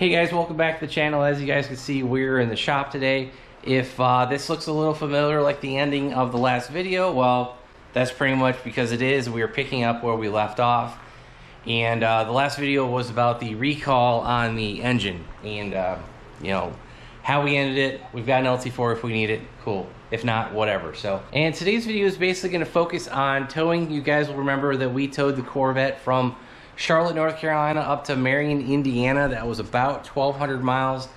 Hey guys, welcome back to the channel. As you guys can see, we're in the shop today. If this looks a little familiar like the ending of the last video, well, that's pretty much because it is. We are picking up where we left off. And the last video was about the recall on the engine and, you know, how we ended it. We've got an LT4 if we need it. Cool. If not, whatever. So, and today's video is basically going to focus on towing. You guys will remember that we towed the Corvette from Charlotte, North Carolina up to Marion, Indiana. That was about 1,200 miles.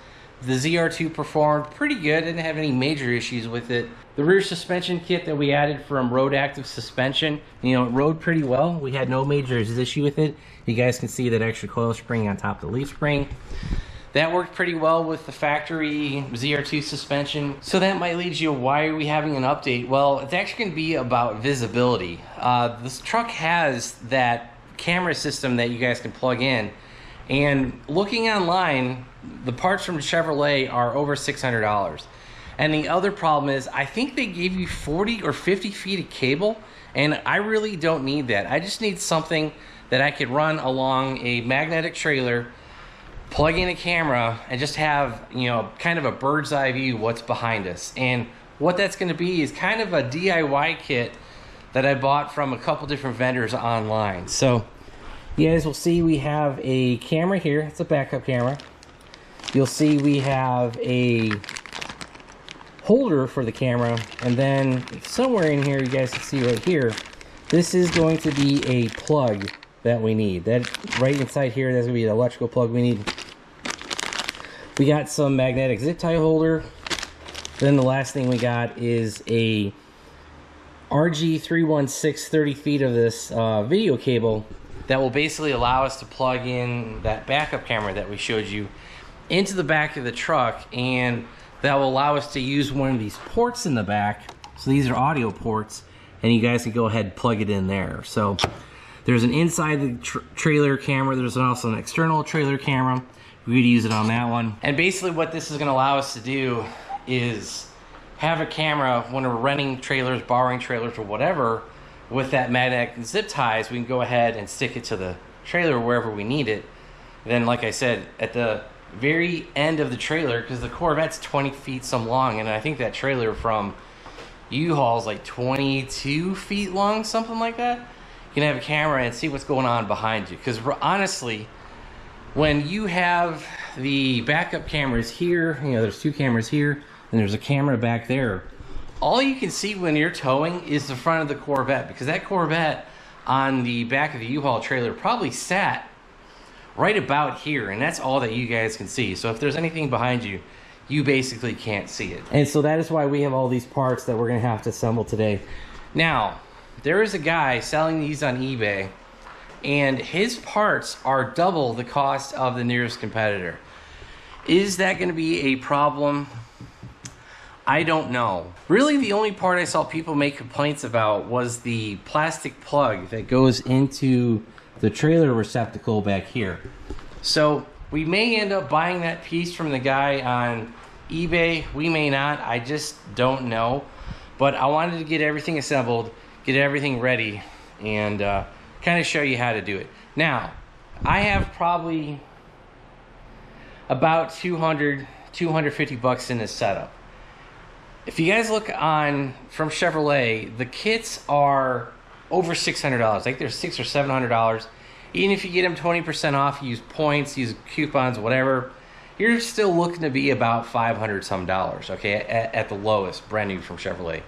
The ZR2 performed pretty good. Didn't have any major issues with it. The rear suspension kit that we added from Road Active Suspension, you know, it rode pretty well. We had no major issue with it. You guys can see that extra coil spring on top of the leaf spring. That worked pretty well with the factory ZR2 suspension. So that might lead you, why are we having an update? Well, it's actually gonna be about visibility. This truck has that camera system that you guys can plug in, and looking online, the parts from Chevrolet are over $600. And the other problem is, I think they gave you 40 or 50 feet of cable, and I really don't need that. I just need something that I could run along a magnetic trailer, plug in a camera, and just have, you know, kind of a bird's eye view what's behind us. And what that's going to be is kind of a DIY kit that I bought from a couple different vendors online. So you guys will see we have a camera here. It's a backup camera. You'll see we have a holder for the camera, and then somewhere in here, you guys can see right here, this is going to be a plug that we need. That right inside here, that's gonna be an electrical plug we need. We got some magnetic zip tie holder. Then the last thing we got is a RG316 30 feet of this video cable that will basically allow us to plug in that backup camera that we showed you into the back of the truck, and that will allow us to use one of these ports in the back. So these are audio ports, and you guys can go ahead and plug it in there. So there's an inside the trailer camera. There's also an external trailer camera. We could use it on that one. And basically what this is going to allow us to do is have a camera when we're renting trailers, borrowing trailers, or whatever. With that magnetic zip ties, we can go ahead and stick it to the trailer wherever we need it. Then, like I said, at the very end of the trailer, because the Corvette's 20 feet some long, and I think that trailer from U-Haul is like 22 feet long, something like that. You can have a camera and see what's going on behind you. Because honestly, when you have the backup cameras here, you know, there's two cameras here, and there's a camera back there. All you can see when you're towing is the front of the Corvette, because that Corvette on the back of the U-Haul trailer probably sat right about here, and that's all that you guys can see. So if there's anything behind you, you basically can't see it. And so that is why we have all these parts that we're gonna have to assemble today. Now, there is a guy selling these on eBay, and his parts are double the cost of the nearest competitor. Is that gonna be a problem? I don't know. Really, the only part I saw people make complaints about was the plastic plug that goes into the trailer receptacle back here. So we may end up buying that piece from the guy on eBay. We may not. I just don't know. But I wanted to get everything assembled, get everything ready, and kind of show you how to do it. Now, I have probably about 250 bucks in this setup. If you guys look on from Chevrolet, the kits are over $600. Like they're $600 or $700. Even if you get them 20% off, use points, use coupons, whatever, you're still looking to be about $500 some dollars, okay, at the lowest, brand new from Chevrolet.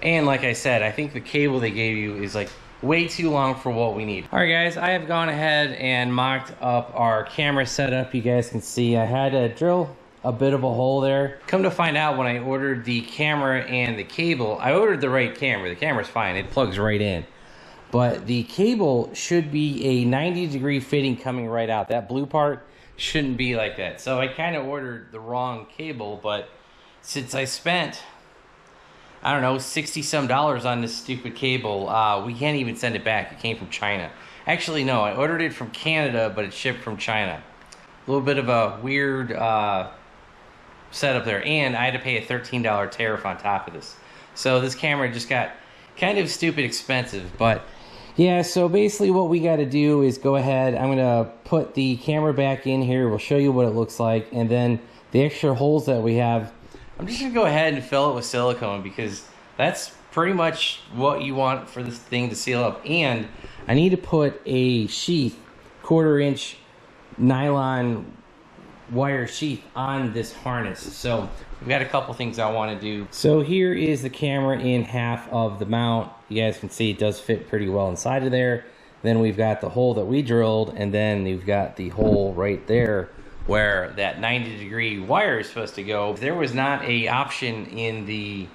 And like I said, I think the cable they gave you is like way too long for what we need. All right, guys, I have gone ahead and mocked up our camera setup. You guys can see I had to drill a bit of a hole there. Come to find out, when I ordered the camera and the cable, I ordered the right camera. The camera's fine, it plugs right in. But the cable should be a 90-degree fitting coming right out. That blue part shouldn't be like that. So I kind of ordered the wrong cable, but since I spent, I don't know, 60 some dollars on this stupid cable, we can't even send it back. It came from China. Actually, no, I ordered it from Canada, but it shipped from China. A little bit of a weird setup there, and I had to pay a $13 tariff on top of this. So this camera just got kind of stupid expensive, but Yeah, so basically what we got to do is go ahead. I'm going to put the camera back in here. We'll show you what it looks like. And then the extra holes that we have, I'm just going to go ahead and fill it with silicone because that's pretty much what you want for this thing to seal up. And I need to put a sheath, 1/4 inch nylon wire sheath on this harness. So we've got a couple things I want to do. So here is the camera in half of the mount. You guys can see it does fit pretty well inside of there. Then we've got the hole that we drilled, and then you've got the hole right there where that 90-degree wire is supposed to go. There was not a option in the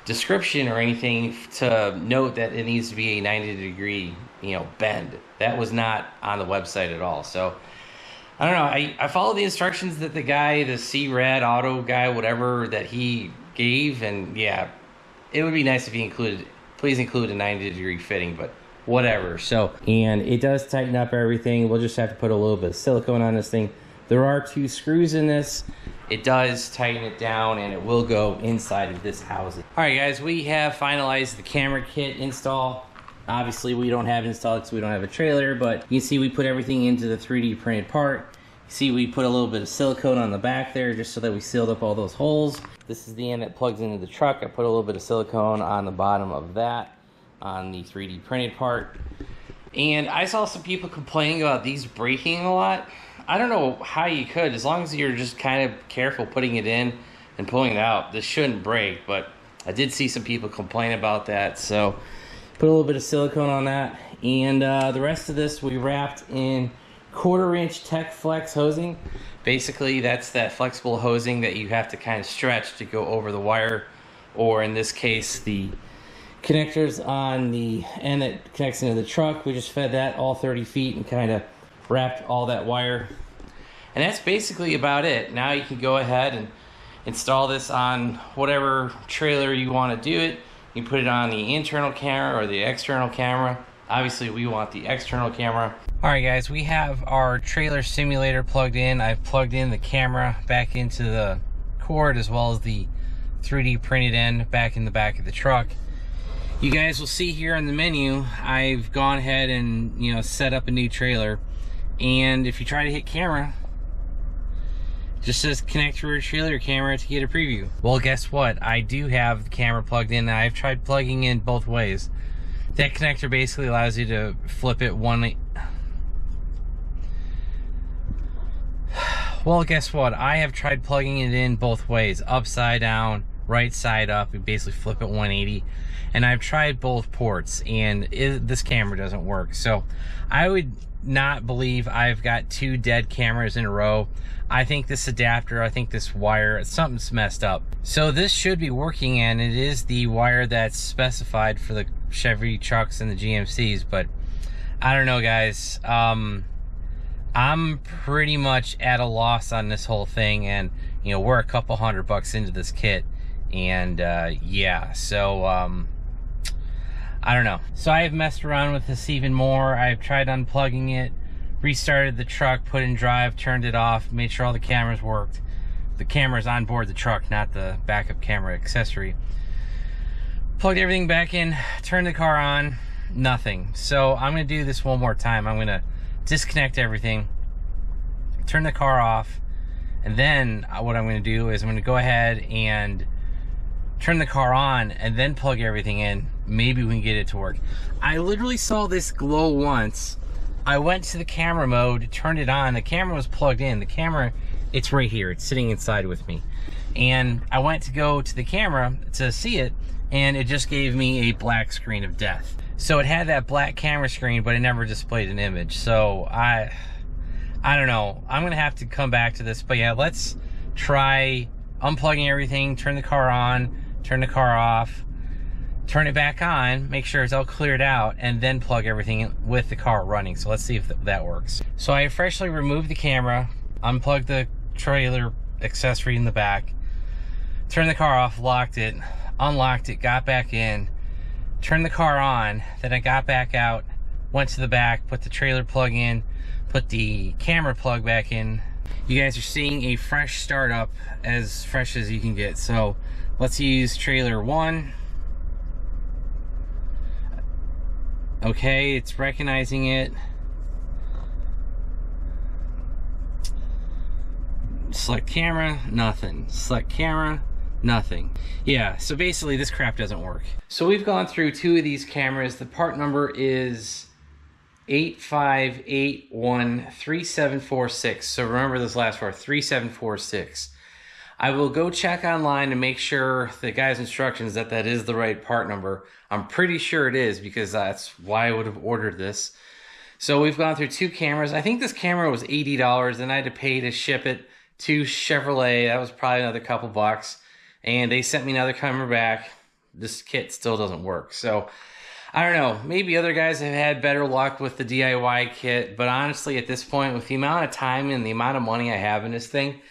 description or anything to note that it needs to be a 90-degree, bend. That was not on the website at all. So I don't know. I followed the instructions that the guy, the C-Rad Auto guy, whatever, that he gave, and yeah, it would be nice if he please include a 90-degree fitting, but whatever. So, and it does tighten up everything. We'll just have to put a little bit of silicone on this thing. There are 2 screws in this. It does tighten it down, and it will go inside of this housing. All right, guys, we have finalized the camera kit install. Obviously, we don't have it installed because we don't have a trailer, but you can see we put everything into the 3D printed part. You see we put a little bit of silicone on the back there just so that we sealed up all those holes. This is the end that plugs into the truck. I put a little bit of silicone on the bottom of that on the 3D printed part. And I saw some people complaining about these breaking a lot. I don't know how you could, as long as you're just kind of careful putting it in and pulling it out. This shouldn't break, but I did see some people complain about that. So put a little bit of silicone on that. And the rest of this we wrapped in 1/4 inch Tech Flex hosing. Basically, that's that flexible hosing that you have to kind of stretch to go over the wire, or in this case, the connectors on the end that connects into the truck. We just fed that all 30 feet and kind of wrapped all that wire. And that's basically about it. Now you can go ahead and install this on whatever trailer you want to do it. You put it on the internal camera or the external camera. Obviously, we want the external camera. All right, guys, we have our trailer simulator plugged in. I've plugged in the camera back into the cord as well as the 3D printed end back in the back of the truck. You guys will see here on the menu, I've gone ahead and set up a new trailer. And if you try to hit camera, it just says connect your trailer camera to get a preview. Well, guess what? I do have the camera plugged in. I've tried plugging in both ways. That connector basically allows you to flip it Well, guess what? I have tried plugging it in both ways, upside down, right side up. You basically flip it 180. And I've tried both ports, and this camera doesn't work. So I would not believe I've got 2 dead cameras in a row. I think this adapter, I think this wire, something's messed up. So this should be working, and it is the wire that's specified for the Chevy trucks and the GMCs, but I don't know, guys. I'm pretty much at a loss on this whole thing, and we're a couple $100 into this kit, and yeah, so I don't know. So I've messed around with this even more. I've tried unplugging it, restarted the truck, put in drive, turned it off, made sure all the cameras worked. The camera's on board the truck, not the backup camera accessory. Plugged everything back in, turned the car on, nothing. So I'm gonna do this one more time. I'm gonna disconnect everything, turn the car off, and then what I'm gonna do is I'm gonna go ahead and turn the car on and then plug everything in. Maybe we can get it to work. I literally saw this glow once. I went to the camera mode, turned it on, the camera was plugged in. The camera, it's right here, it's sitting inside with me. And I went to go to the camera to see it, and it just gave me a black screen of death. So it had that black camera screen, but it never displayed an image. So I don't know. I'm gonna have to come back to this, but yeah, let's try unplugging everything, turn the car on, turn the car off, turn it back on, make sure it's all cleared out, and then plug everything in with the car running. So let's see if that works. So I freshly removed the camera, unplugged the trailer accessory in the back, turned the car off, locked it, unlocked it, got back in, turned the car on, then I got back out, went to the back, put the trailer plug in, put the camera plug back in. You guys are seeing a fresh startup, as fresh as you can get. So let's use trailer 1. Okay, it's recognizing it. Select camera, nothing. Select camera, nothing. Yeah, so basically this crap doesn't work. So we've gone through 2 of these cameras. The part number is 85813746. So remember this last part, 3746. I will go check online to make sure the guy's instructions that is the right part number. I'm pretty sure it is, because that's why I would have ordered this. So we've gone through 2 cameras. I think this camera was $80, and I had to pay to ship it to Chevrolet. That was probably another couple bucks. And they sent me another camera back. This kit still doesn't work. So I don't know. Maybe other guys have had better luck with the DIY kit. But honestly, at this point, with the amount of time and the amount of money I have in this thing,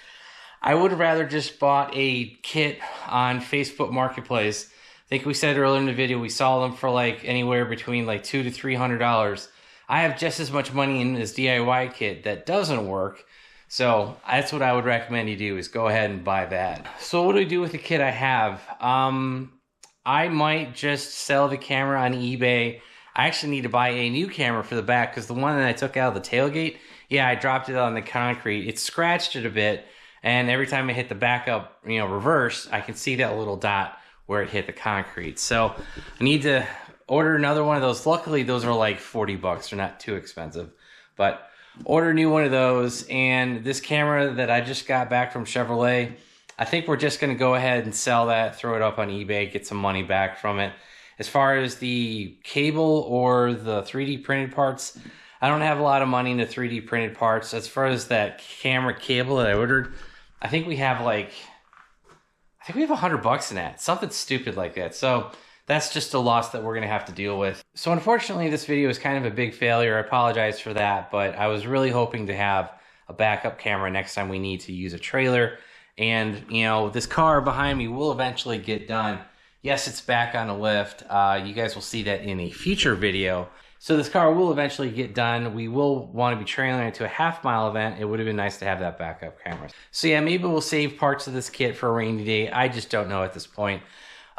I would have rather just bought a kit on Facebook Marketplace. I think we said earlier in the video, we saw them for like anywhere between like $200 to $300. I have just as much money in this DIY kit that doesn't work. So that's what I would recommend you do, is go ahead and buy that. So what do we do with the kit I have? I might just sell the camera on eBay. I actually need to buy a new camera for the back, because the one that I took out of the tailgate, yeah, I dropped it on the concrete. It scratched it a bit. And every time I hit the backup, reverse, I can see that little dot where it hit the concrete. So I need to order another one of those. Luckily, those are like 40 bucks. They're not too expensive. But order a new one of those. And this camera that I just got back from Chevrolet, I think we're just going to go ahead and sell that, throw it up on eBay, get some money back from it. As far as the cable or the 3D printed parts, I don't have a lot of money in the 3D printed parts. As far as that camera cable that I ordered, I think we have $100 in that. Something stupid like that. So that's just a loss that we're going to have to deal with. So unfortunately, this video is kind of a big failure. I apologize for that, but I was really hoping to have a backup camera next time we need to use a trailer. And, this car behind me will eventually get done. Yes, it's back on the lift. You guys will see that in a future video. So this car will eventually get done. We will want to be trailering it to a half-mile event. It would have been nice to have that backup camera. So yeah, maybe we'll save parts of this kit for a rainy day. I just don't know at this point.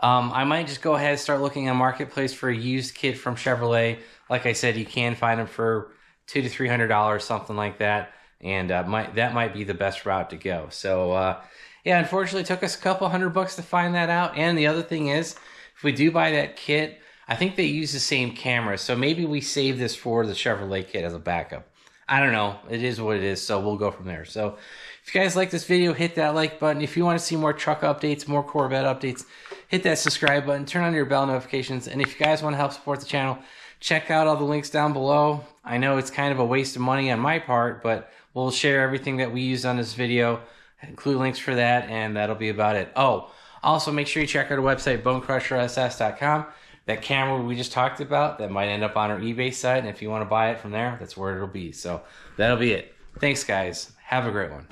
I might just go ahead and start looking on Marketplace for a used kit from Chevrolet. Like I said, you can find them for $200 to $300, something like that. And that might be the best route to go. So yeah, unfortunately, it took us a couple $100 to find that out. And the other thing is, if we do buy that kit, I think they use the same camera, so maybe we save this for the Chevrolet kit as a backup. I don't know. It is what it is, so we'll go from there. So if you guys like this video, hit that like button. If you want to see more truck updates, more Corvette updates, hit that subscribe button. Turn on your bell notifications. And if you guys want to help support the channel, check out all the links down below. I know it's kind of a waste of money on my part, but we'll share everything that we used on this video, include links for that, and that'll be about it. Oh, also make sure you check out our website, BonecrrusherSS.com. That camera we just talked about, that might end up on our eBay site, and if you want to buy it from there, that's where it'll be. So that'll be it. Thanks, guys. Have a great one.